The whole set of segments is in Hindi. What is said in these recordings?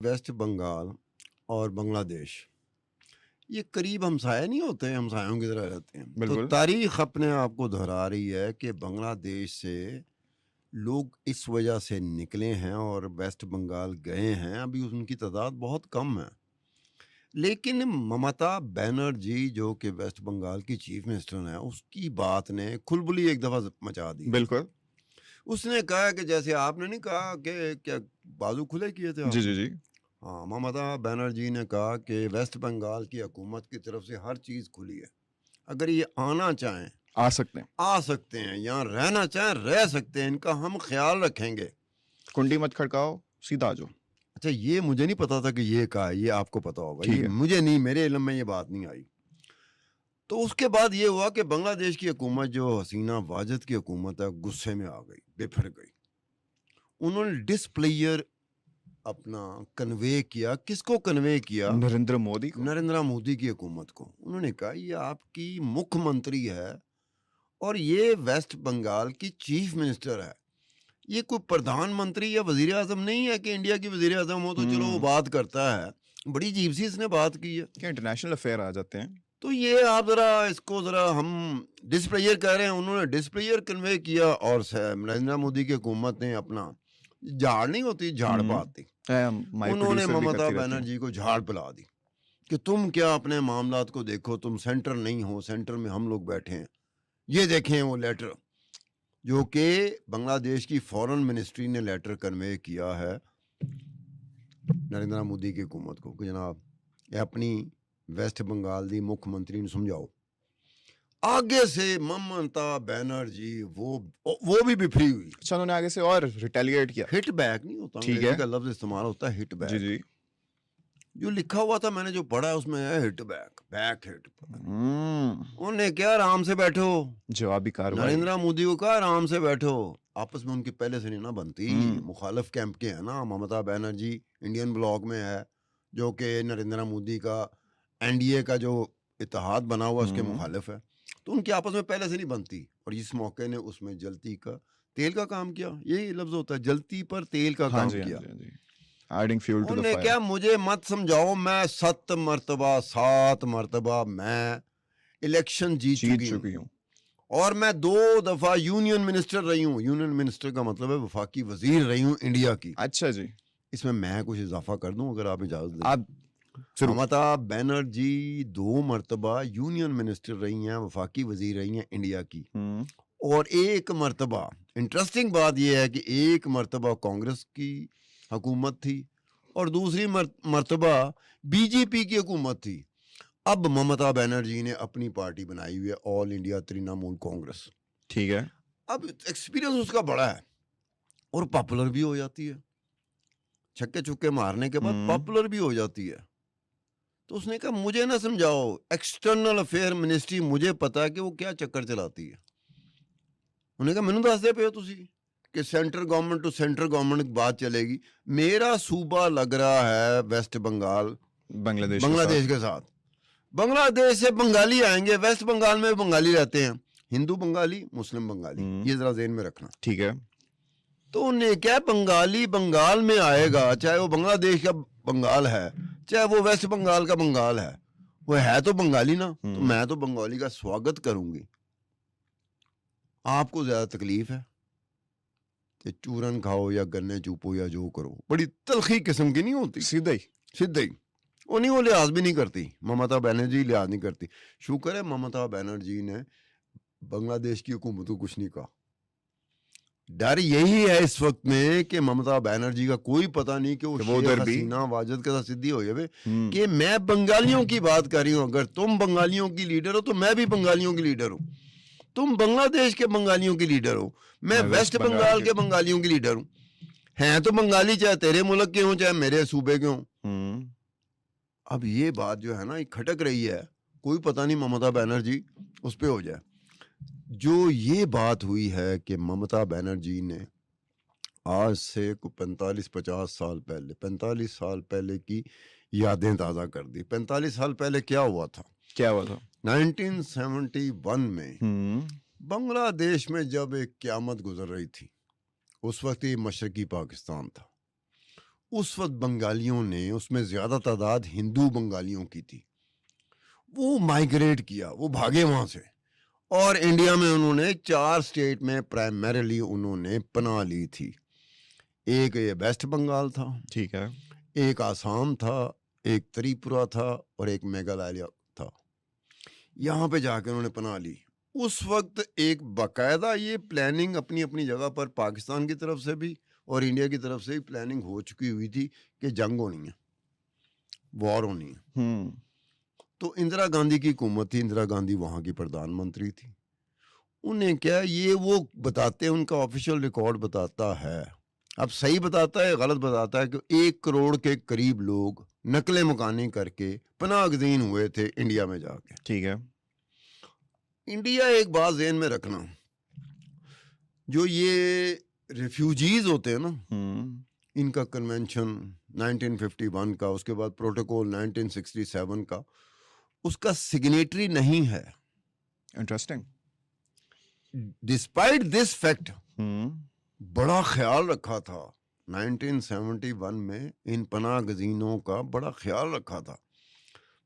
वेस्ट बंगाल और बांग्लादेश ये करीब हमसाए नहीं होते हैं, हमसायों की तरह रहते हैं। तो बिल्कुल। तारीख अपने आप को दोहरा रही है कि बांग्लादेश से लोग इस वजह से निकले हैं और वेस्ट बंगाल गए हैं। अभी उनकी तादाद बहुत कम है, लेकिन ममता बनर्जी जो कि वेस्ट बंगाल की चीफ मिनिस्टर हैं, उसकी बात ने खुलबुली एक दफ़ा मचा दी है। बिल्कुल। उसने कहा कि जैसे आपने नहीं कहा कि क्या बाजू खुले किए थे जी, जी, आपने। जी। हाँ, ममता बनर्जी ने कहा कि वेस्ट बंगाल की हुकूमत की तरफ से हर चीज़ खुली है। अगर ये आना चाहें, आ सकते हैं। आ सकते हैं, यहाँ रहना चाहें, रह सकते हैं, इनका हम ख्याल रखेंगे। कुंडी मत खड़काओ, सीधा आ जाओ। अच्छा, ये मुझे नहीं पता था कि ये कहा है, ये आपको पता होगा। ठीक ये है। मुझे नहीं, मेरे इल्म में ये बात नहीं आई। तो उसके बाद ये हुआ कि बांग्लादेश की हुकूमत जो हसीना वाजिद की हुकूमत है, गुस्से में आ गई, बिफर गई। उन्होंने डिसप्लेयर अपना कन्वे किया। किसको कन्वे किया? नरेंद्र मोदी को। नरेंद्र मोदी की हुकूमत को। उन्होंने कहा ये आपकी मुख्यमंत्री है और ये वेस्ट बंगाल की चीफ मिनिस्टर है। ये कोई प्रधानमंत्री या वजीर आजम नहीं है कि इंडिया की वजीर आजम हो तो चलो वो बात करता है। बड़ी अजीब सी इसने बात की है। क्या इंटरनेशनल अफेयर आ जाते हैं। तो ये आप जरा इसको जरा हम डिसप्लेयर कह रहे हैं, उन्होंने डिसप्लेयर कन्वे किया और नरेंद्र मोदी की हुकूमत ने अपना झाड़ नहीं होती, झाड़ पाती, माय उन्होंने प्रोड्यूसर भी ममता करती रहती हैं। बनर्जी को झाड़ पिला दी कि तुम क्या अपने मामलात को देखो, तुम सेंटर नहीं हो, सेंटर में हम लोग बैठे हैं। ये देखें वो लेटर जो कि बांग्लादेश की फॉरेन मिनिस्ट्री ने लेटर कन्वे किया है नरेंद्र मोदी की हुकूमत को कि जनाब ये अपनी वेस्ट बंगाल दी मुख्यमंत्री ने समझाओ। आगे से ममता बनर्जी वो भी बिफरी हुई। अच्छा, उन्होंने आगे से और रिटेलिएट किया। हिट बैक नहीं होता, ठीक अंग्रेजी है। का लफ्ज इस्तेमाल होता है हिट जी, बैक। जी। जो लिखा हुआ था, मैंने जो पढ़ा है उसमें है हिट बैक, बैक हिट। हम्म। उन्होंने क्या आराम से बैठो, जवाबी कार्रवाई। नरेंद्र मोदी को कहा आराम से बैठो। आपस में उनकी पहले से नहीं ना बनती, हम्म। मुखालिफ कैंप के हैं ना। ममता बनर्जी इंडियन ब्लॉक में है जो कि नरेंद्र मोदी का एनडीए का जो इत्तेहाद बना हुआ उसके मुखालिफ है। तो उनकी आपस में पहले से नहीं बनती और इस मौके ने उसमें जलती का तेल का काम किया। यही लफ्ज होता है, जलती पर तेल का हाँ काम जी, हाँ किया। जी, हाँ जी। एडिंग फ्यूल टू द उन्होंने फायर। क्या, मुझे मत समझाओ, मैं 7 मरतबा मैं इलेक्शन जीत जीत चुकी हूँ चुकी हूँ। और मैं 2 दफा यूनियन मिनिस्टर रही हूँ। यूनियन मिनिस्टर का मतलब है वफाकी वजीर रही हूँ इंडिया की। अच्छा जी। इसमें मैं कुछ इजाफा कर दूं अगर आप इजाजत दें। आप जरूर। ममता बनर्जी 2 मरतबा यूनियन मिनिस्टर रही हैं, वफाकी वजीर रही हैं इंडिया की। और 1 मरतबा, इंटरेस्टिंग बात यह है कि 1 मरतबा कांग्रेस की हुकूमत थी और दूसरी मरतबा बीजेपी की हुकूमत थी। अब ममता बनर्जी ने अपनी पार्टी बनाई हुई है, ऑल इंडिया तृणमूल कांग्रेस। ठीक है। अब एक्सपीरियंस उसका बड़ा है और पॉपुलर भी हो जाती है। छक्के चुक्के मारने के बाद पॉपुलर भी हो जाती है। तो उसने कहा मुझे ना समझाओ, एक्सटर्नल अफेयर मिनिस्ट्री मुझे पता है कि वो क्या चक्कर चलाती है। उन्होंने कहा मैनू दस दे पे तुसी कि central government to central government बात चलेगी। मेरा सूबा लग रहा है वेस्ट बंगाल बांग्लादेश के साथ। बांग्लादेश से बंगाली आएंगे, वेस्ट बंगाल में बंगाली रहते हैं, हिंदू बंगाली, मुस्लिम बंगाली, ये जरा जेहन में रखना। ठीक है। तो उन्हें क्या, बंगाली बंगाल में आएगा, चाहे वो बांग्लादेश का बंगाल है, चाहे वो वेस्ट बंगाल का बंगाल है, वो है तो बंगाली ना। तो मैं तो बंगाली का स्वागत करूंगी। आपको ज्यादा तकलीफ है कि चूरन खाओ या गन्ने चूपो या जो करो, बड़ी तलखी किस्म की नहीं होती, सीधा ही सीधा ही। वो नहीं, वो लिहाज भी नहीं करती, ममता बनर्जी लिहाज नहीं करती। शुक्र है ममता बनर्जी ने बांग्लादेश की हुकूमत को कुछ नहीं कहा। डर यही है इस वक्त में कि ममता बनर्जी का कोई पता नहीं कि वो शेख हसीना वाजिद के साथ सिद्धि हो जाए कि मैं बंगालियों की बात कर रही हूँ। अगर तुम बंगालियों की लीडर हो तो मैं भी बंगालियों की लीडर हूँ। तुम बांग्लादेश के बंगालियों की लीडर हो, मैं वेस्ट बंगाल के बंगालियों की लीडर हूँ। हैं तो बंगाली, चाहे तेरे मुल्क के हों चाहे मेरे सूबे के हों। अब ये बात जो है ना, ये खटक रही है, कोई पता नहीं ममता बनर्जी उस पर हो जाए। जो ये बात हुई है कि ममता बनर्जी ने आज से 45-50 साल पहले, 45 साल पहले की यादें ताज़ा कर दी। 45 साल पहले क्या हुआ था? 1971 में बांग्लादेश में जब एक क़यामत गुजर रही थी, उस वक्त ये मशरकी पाकिस्तान था। उस वक्त बंगालियों ने, उसमें ज़्यादा तादाद हिंदू बंगालियों की थी, वो माइग्रेट किया, वो भागे वहाँ से, और इंडिया में उन्होंने 4 स्टेट में प्राइमरीली उन्होंने पनाह ली थी। एक ये वेस्ट बंगाल था, ठीक है, एक आसाम था, एक त्रिपुरा था और एक मेघालय था। यहाँ पे जाकर उन्होंने पनाह ली। उस वक्त एक बाकायदा ये प्लानिंग अपनी अपनी जगह पर पाकिस्तान की तरफ से भी और इंडिया की तरफ से भी प्लानिंग हो चुकी हुई थी कि जंग होनी है, वॉर होनी है। तो इंदिरा गांधी की हुकूमत थी, इंदिरा गांधी वहाँ की प्रधानमंत्री थी। उन्हें क्या, ये वो बताते हैं, उनका ऑफिशियल रिकॉर्ड बताता है, अब सही बताता है गलत बताता है, कि 1 करोड़ के करीब लोग नकले मकानी करके पनाहगज़ीन हुए थे इंडिया में जाके। ठीक है, इंडिया, एक बात ज़हन में रखना, जो ये रिफ्यूजीज होते हैं ना, इनका कन्वेंशन 1951 का, उसके बाद प्रोटोकॉल 1967 का, उसका सिग्नेटरी नहीं है। इंटरेस्टिंग। डिस्पाइट दिस फैक्ट बड़ा ख्याल रखा था 1971 में, इन पनाह गजीनों का बड़ा ख्याल रखा था।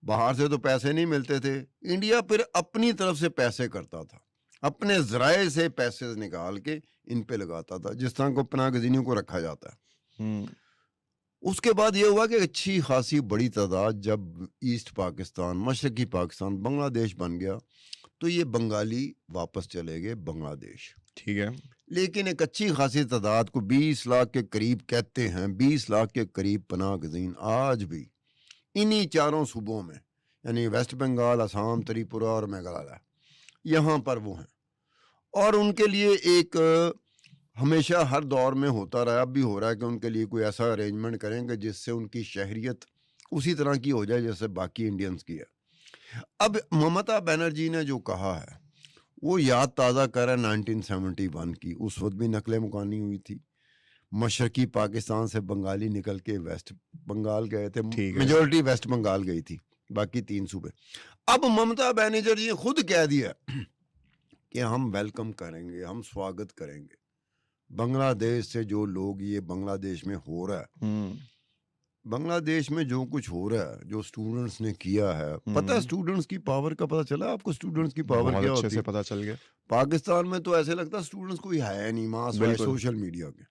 बाहर से तो पैसे नहीं मिलते थे, इंडिया फिर अपनी तरफ से पैसे करता था, अपने ज़राए से पैसे निकाल के इन पे लगाता था, जिस तरह को पनाह गजीनों को रखा जाता है। उसके बाद ये हुआ कि अच्छी खासी बड़ी तादाद, जब ईस्ट पाकिस्तान, मशरकी पाकिस्तान, बांग्लादेश बन गया, तो ये बंगाली वापस चले गए बांग्लादेश। ठीक है, लेकिन एक अच्छी खासी तादाद को 20 लाख के करीब कहते हैं, 20 लाख के करीब पनाह गज़ीन आज भी इन्हीं 4 सूबों में, यानी वेस्ट बंगाल, असम, त्रिपुरा और मेघालय, यहाँ पर वो हैं। और उनके लिए एक हमेशा हर दौर में होता रहा, अब भी हो रहा है, कि उनके लिए कोई ऐसा अरेंजमेंट करेंगे जिससे उनकी शहरियत उसी तरह की हो जाए जैसे बाकी इंडियंस की है। अब ममता बनर्जी ने जो कहा है, वो याद ताज़ा कर रहा है 1971 की, उस वक्त भी नकले मुकानी हुई थी, मशरकी पाकिस्तान से बंगाली निकल के वेस्ट बंगाल गए थे, मेजॉरिटी वेस्ट बंगाल गई थी, बाकी 3 सूबे। अब ममता बनर्जी ने खुद कह दिया कि हम वेलकम करेंगे, हम स्वागत करेंगे बांग्लादेश से जो लोग, ये बांग्लादेश में हो रहा है, बांग्लादेश में जो कुछ हो रहा है, जो स्टूडेंट्स ने किया है, पता है स्टूडेंट्स की पावर का पता चला आपको? स्टूडेंट्स की पावर क्या होती है? से पता चल गया। पाकिस्तान में तो ऐसे लगता है स्टूडेंट्स कोई है नहीं, मास वाइज सोशल मीडिया के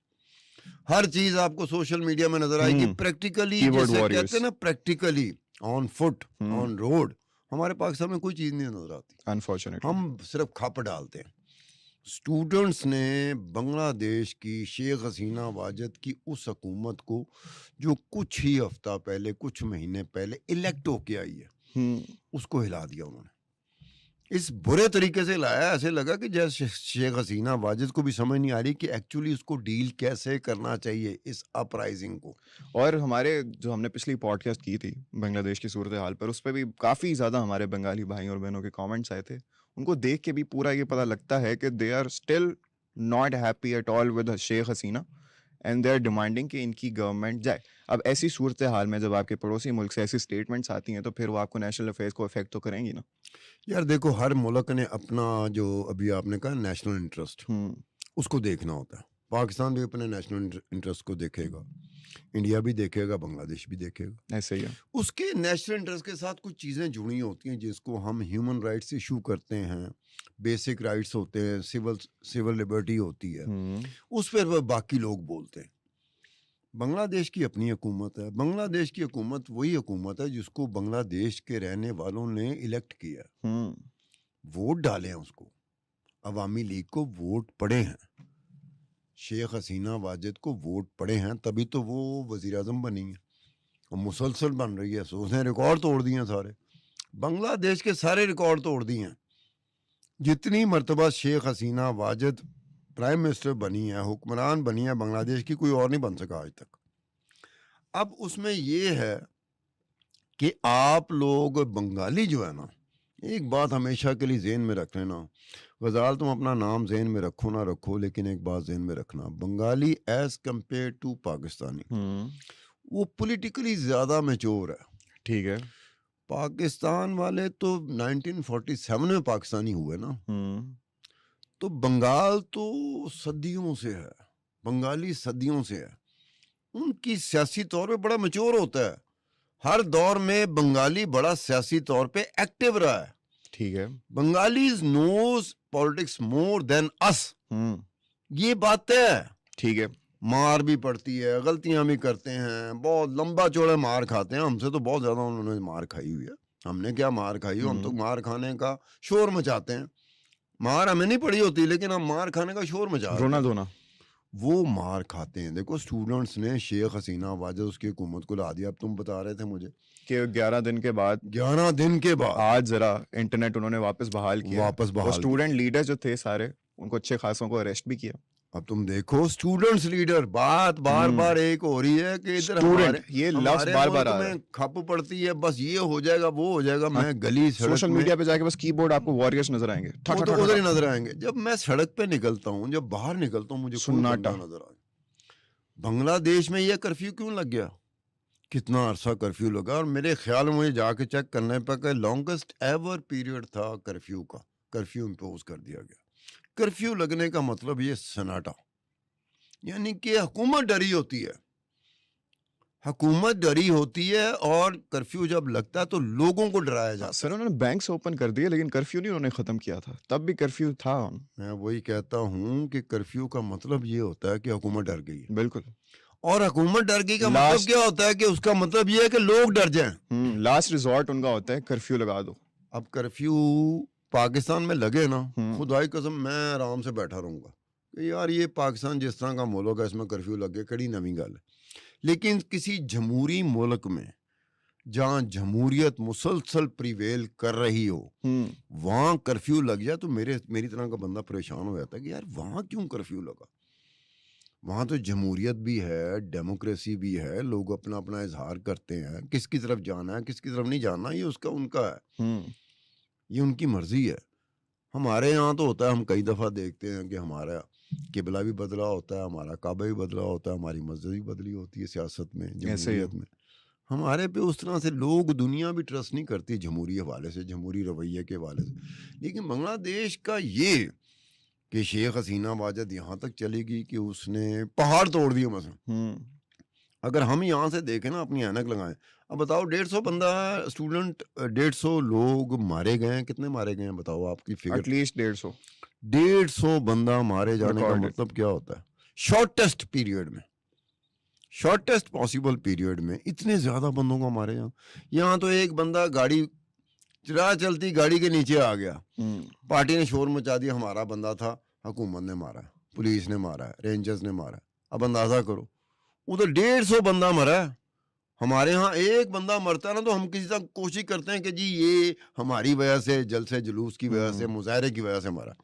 हर चीज आपको सोशल मीडिया में नजर आएगी, प्रैक्टिकली, जैसे कहते हैं ना, practically on foot, on road, हमारे पाकिस्तान में कोई चीज नहीं नजर आती, अनफॉर्चुनेटली। हम सिर्फ खप डालते हैं। स्टूडेंट्स ने बांग्लादेश की शेख हसीना वाजिद की उस हुकूमत को, जो कुछ ही हफ्ता पहले, कुछ महीने पहले इलेक्ट होके आई है, उसको हिला दिया उन्होंने। इस बुरे तरीके से लाया, ऐसे लगा कि जैसे शेख हसीना वाजिद को भी समझ नहीं आ रही कि एक्चुअली उसको डील कैसे करना चाहिए इस अपराइजिंग को। और हमारे जो हमने पिछली पॉडकास्ट की थी बांग्लादेश की सूरत हाल पर, उस पर भी काफ़ी ज़्यादा हमारे बंगाली भाई और बहनों के कमेंट्स आए थे। उनको देख के भी पूरा ये पता लगता है कि they are still not happy at all with Sheikh Hasina and they are demanding कि इनकी गवर्नमेंट जाए। अब ऐसी सूरत हाल में जब आपके पड़ोसी मुल्क से ऐसी स्टेटमेंट्स आती हैं, तो फिर वो आपको नेशनल अफेयर्स को इफेक्ट तो करेंगी ना। यार देखो, हर मुल्क ने अपना, जो अभी आपने कहा नेशनल इंटरेस्ट, उसको देखना होता है। पाकिस्तान भी अपने नेशनल इंटरेस्ट को देखेगा, इंडिया भी देखेगा, बांग्लादेश भी देखेगा, ऐसे ही है। उसके नेशनल इंटरेस्ट के साथ कुछ चीज़ें जुड़ी होती हैं जिसको हम ह्यूमन राइट्स इशू करते हैं, बेसिक राइट्स होते हैं, सिविल लिबर्टी होती है, उस पर वह बाकी लोग बोलते हैं। बांग्लादेश की अपनी हुकूमत है, बांग्लादेश की हुकूमत वही हुकूमत है जिसको बांग्लादेश के रहने वालों ने इलेक्ट किया, वोट डाले हैं उसको, अवामी लीग को वोट पड़े हैं, शेख हसीना वाजिद को वोट पड़े हैं, तभी तो वो वज़ीर आज़म बनी है और मुसलसल बन रही है। सो उसने रिकॉर्ड तोड़ दिए हैं सारे, बांग्लादेश के सारे रिकॉर्ड तोड़ दिए हैं। जितनी मरतबा शेख हसीना वाजिद प्राइम मिनिस्टर बनी है, हुक्मरान बनी है बांग्लादेश की, कोई और नहीं बन सका आज तक। अब उसमें ये है कि आप लोग बंगाली जो है ना, एक बात हमेशा के लिए जेहन में रख लेना, गजाल तुम अपना नाम जेहन में रखो ना रखो, लेकिन एक बात जेहन में रखना, Bengali as compared to Pakistani वो पॉलिटिकली ज़्यादा मैच्योर है। ठीक है। पाकिस्तान वाले तो 1947 में पाकिस्तानी हुए ना, तो बंगाल तो सदियों से है, बंगाली सदियों से है। उनकी सियासी तौर पे बड़ा मैच्योर होता है। हर दौर में बंगाली बड़ा सियासी तौर पे एक्टिव रहा है। ठीक है। Bengalis knows politics more than us, ये बात है। ठीक है। मार भी पड़ती है, गलतियां भी करते हैं, बहुत लंबा चौड़ा मार खाते हैं। हमसे तो बहुत ज्यादा उन्होंने मार खाई हुई है। हमने क्या मार खाई हो, हम तो मार खाने का शोर मचाते हैं। मार हमें नहीं पड़ी होती, लेकिन हम मार खाने का शोर मचा रहे रोना हैं। धोना वो मार खाते हैं। देखो स्टूडेंट्स ने शेख हसीना वाजद उसकी हुकूमत को ला दिया। अब तुम बता रहे थे मुझे कि 11 दिन के बाद 11 दिन के बाद आज जरा इंटरनेट उन्होंने वापस बहाल किया। वापस बहाल किया। स्टूडेंट लीडर जो थे सारे, उनको अच्छे खासों को अरेस्ट भी किया। अब तुम देखो स्टूडेंट्स लीडर, बात बार बार एक हो रही है कि इधर स्टूडेंट, ये लफ्ज हमारे बार बार मुल्क आ रहा है। में खप पड़ती है, बस ये हो जाएगा वो हो जाएगा। मैं गली सड़क सोशल में, मीडिया पे जाके बस कीबोर्ड आपको वॉरियर्स नजर आएंगे। ठा, वो ठा, तो ठा, उधर ही ठा। नजर आएंगे। जब मैं सड़क पे निकलता हूँ, जब बाहर निकलता हूँ, मुझे कोई सन्नाटा। बंदा नजर आ। बांग्लादेश में ये कर्फ्यू क्यों लग गया? कितना अरसा कर्फ्यू लगा? और मेरे ख्याल में मुझे जाके चेक करने पर कि लॉन्गेस्ट एवर पीरियड था कर्फ्यू का। कर्फ्यू इम्पोज कर दिया गया। कर्फ्यू लगने का मतलब ये सन्नाटा, यानी कि हुकूमत डरी होती है। हुकूमत डरी होती है और कर्फ्यू जब लगता है तो लोगों को डराया जाता है। सर उन्होंने बैंक्स ओपन कर दिए, लेकिन कर्फ्यू नहीं उन्होंने खत्म किया था। तब भी कर्फ्यू था। मैं वही कहता हूँ कि कर्फ्यू का मतलब ये होता है कि हुकूमत डर गई है। बिल्कुल। और हुकूमत डर गई का मतलब क्या होता है? कि उसका मतलब ये है कि लोग डर जाएं। लास्ट रिजॉर्ट उनका होता है कर्फ्यू लगा दो। अब कर्फ्यू पाकिस्तान में लगे ना, खुदाई कसम मैं आराम से बैठा रहूंगा कि यार ये पाकिस्तान जिस तरह का मुल्क है, इसमें कर्फ्यू लग गया, कड़ी नवी गल है। लेकिन किसी जमहूरी मुल्क में जहाँ जमहूरियत मुसलसल प्रिवेल कर रही हो, वहाँ कर्फ्यू लग जाए तो मेरी तरह का बंदा परेशान हो जाता है कि यार वहाँ क्यों कर्फ्यू लगा? वहाँ तो जमहूरियत भी है, डेमोक्रेसी भी है, लोग अपना अपना इजहार करते हैं। किसकी तरफ जाना है, किसकी तरफ नहीं जाना, ये उसका उनका है, ये उनकी मर्जी है। हमारे यहाँ तो होता है, हम कई दफ़ा देखते हैं कि हमारा किबला भी बदला होता है, हमारा काबा भी बदला होता है, हमारी मस्जिद भी बदली होती है सियासत में, जमहूरियत में। हमारे पे उस तरह से लोग, दुनिया भी ट्रस्ट नहीं करती जमहूरी हवाले से, जमहूरी रवैये के हवाले से। लेकिन बांग्लादेश का ये कि शेख हसीना वाजद यहाँ तक चली गई कि उसने पहाड़ तोड़ दिए मसलन। अगर हम यहाँ से देखें ना, अपनी ऐनक लगाएं, अब बताओ 150 बंदा स्टूडेंट, 150 लोग मारे गए हैं। कितने मारे गए हैं बताओ आपकी फिगर? एटलीस्ट 150। 150 बंदा मारे जाने का Recorded. मतलब क्या होता है? शॉर्टेस्ट पीरियड में, शॉर्टेस्ट पॉसिबल पीरियड में इतने ज्यादा बंदों को मारे जाओ। यहाँ तो एक बंदा गाड़ी राह चलती गाड़ी के नीचे आ गया, पार्टी ने शोर मचा दिया, हमारा बंदा था, हुकूमत ने मारा है, पुलिस ने मारा है, रेंजर्स ने मारा है। अब अंदाजा करो, उधर 150 बंदा मरा है। हमारे यहाँ एक बंदा मरता है ना तो हम किसी तरह कोशिश करते हैं कि जी ये हमारी वजह से, जलसे जुलूस की वजह से, मुजाहरे की वजह से मरा।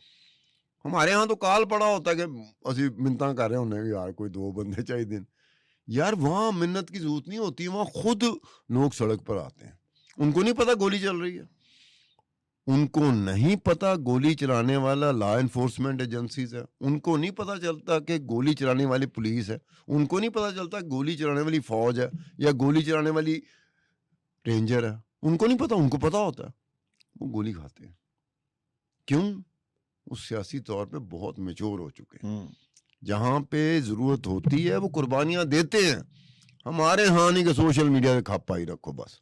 हमारे यहाँ तो काल पड़ा होता है कि असि मिन्नतां कर रहे होने यार कोई 2 बंदे चाहिए दिन। यार वहाँ मिन्नत की जरूरत नहीं होती, वहाँ खुद लोग सड़क पर आते हैं। उनको नहीं पता गोली चल रही है, उनको नहीं पता गोली चलाने वाला लॉ एनफोर्समेंट एजेंसीज है, उनको नहीं पता चलता कि गोली चलाने वाली पुलिस है, उनको नहीं पता चलता गोली चलाने वाली फौज है या गोली चलाने वाली रेंजर है। उनको नहीं पता, उनको पता होता है, वो गोली खाते हैं। क्यों? वो सियासी तौर पे बहुत मैच्योर हो चुके हैं। जहाँ पे जरूरत होती है वो कुर्बानियां देते हैं। हमारे यहाँ नहीं कि सोशल मीडिया पे खप पाई रखो बस।